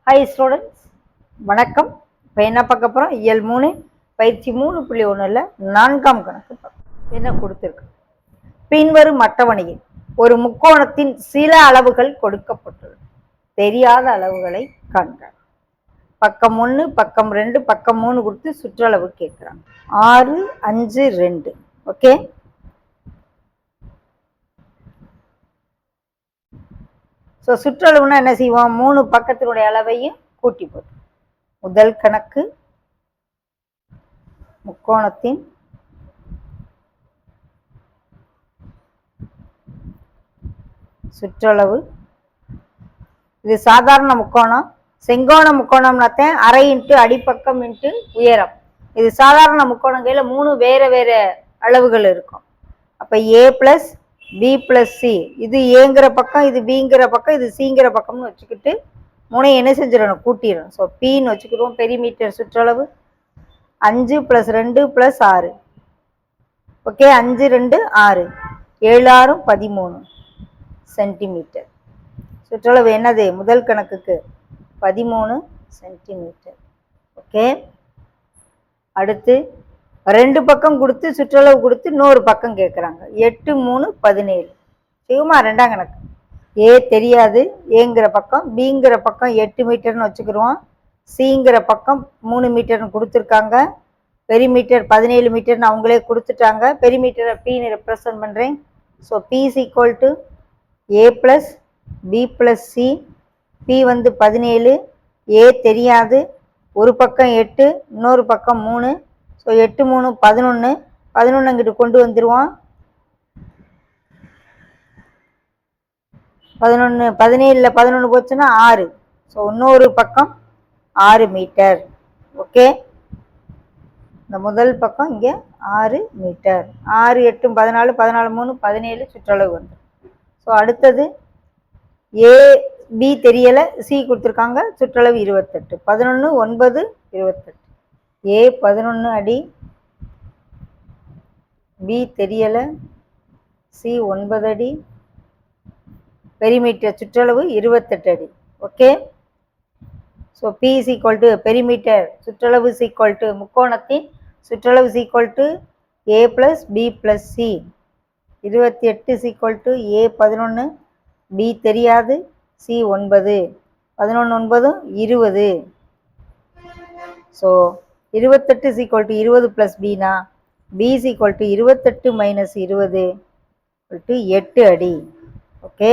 Hi students, வணக்கம். இப்போ என்ன பார்க்க போகிறோம்? இயல் 3 பயிற்சி 3.1ல் 4ஆம் கணக்கு என்ன கொடுத்துருக்கு. பின்வரும் அட்டவணையில் ஒரு முக்கோணத்தின் சில அளவுகள் கொடுக்கப்பட்டுள்ளது. தெரியாத அளவுகளை காண்க. பக்கம் 1, பக்கம் 2, பக்கம் 3 கொடுத்து சுற்றளவு கேட்குறாங்க. 6, 5, 2. ஓகே, ஸோ சுற்றளவுனா என்ன செய்வோம்? 3 பக்கத்தினுடைய அளவையும் கூட்டி போடும். முதல் கணக்கு முக்கோணத்தின் சுற்றளவு. இது சாதாரண முக்கோணம். செங்கோண முக்கோணம்னாத்தேன் அரை இன்ட்டு அடிப்பக்கம் இன்ட்டு உயரம். இது சாதாரண முக்கோணங்கையில் 3 வேற வேற அளவுகள் இருக்கும். அப்போ ஏ பிளஸ் பி பிளஸ் சி, இது ஏங்கிற பக்கம், இது பிங்கிற பக்கம், இது சிங்கிற பக்கம்னு வச்சுக்கிட்டு 3 என்ன செஞ்சிடணும்? கூட்டிடணும். ஸோ பின்னு வச்சுக்கிடுவோம். பெரிமீட்டர் சுற்றளவு 5 + 2 + 6. Okay, 5 2 6, 7 6 13 centimetre. சுற்றளவு என்னது? முதல் கணக்குக்கு 13 சென்டிமீட்டர். ஓகே, அடுத்து 2 பக்கம் கொடுத்து சுற்றளவு கொடுத்து இன்னொரு பக்கம் கேட்குறாங்க. 8 3 17. செய்யுமா? 2ஆம் கணக்கு. ஏ தெரியாது, ஏங்கிற பக்கம், பிங்கிற பக்கம் 8 மீட்டர்னு வச்சுக்கிடுவோம். சிங்கிற பக்கம் 3 மீட்டர்னு கொடுத்துருக்காங்க. பெரிமீட்டர் 17 மீட்டர்னு அவங்களே கொடுத்துட்டாங்க. பெரிமீட்டரை பின்னு ரெப்ரசன்ட் பண்ணுறேன். So P is equal to A plus B plus C. P வந்து 17, ஏ தெரியாது, ஒரு பக்கம் 8, இன்னொரு பக்கம் 3. ஸோ 8 3 11, 11 அங்கிட்டு கொண்டு வந்துடுவோம். 11 17ல் 11 போச்சுன்னா 6. ஸோ இன்னொரு பக்கம் 6 மீட்டர். ஓகே, இந்த முதல் பக்கம் இங்கே 6 மீட்டர். 6 8 14, 14 3 17 சுற்றளவு வந்து. ஸோ அடுத்தது ஏ பி தெரியலை, சி கொடுத்துருக்காங்க. சுற்றளவு 28. 11 9 28. ஏ 11 அடி, பி தெரியலை, சி 9 அடி, பெரிமீட்டர் சுற்றளவு 28 அடி. Okay, so P is equal to perimeter சுற்றளவு இஸ் ஈக்குவல் டு முக்கோணத்தின் சுற்றளவு is equal to A plus B plus C. 28 is equal to A 11, B தெரியாது, C 9. 11 9 20. So 28 is equal to 20 plus பினா B is equal to 28 - 20 = 8 அடி. Okay.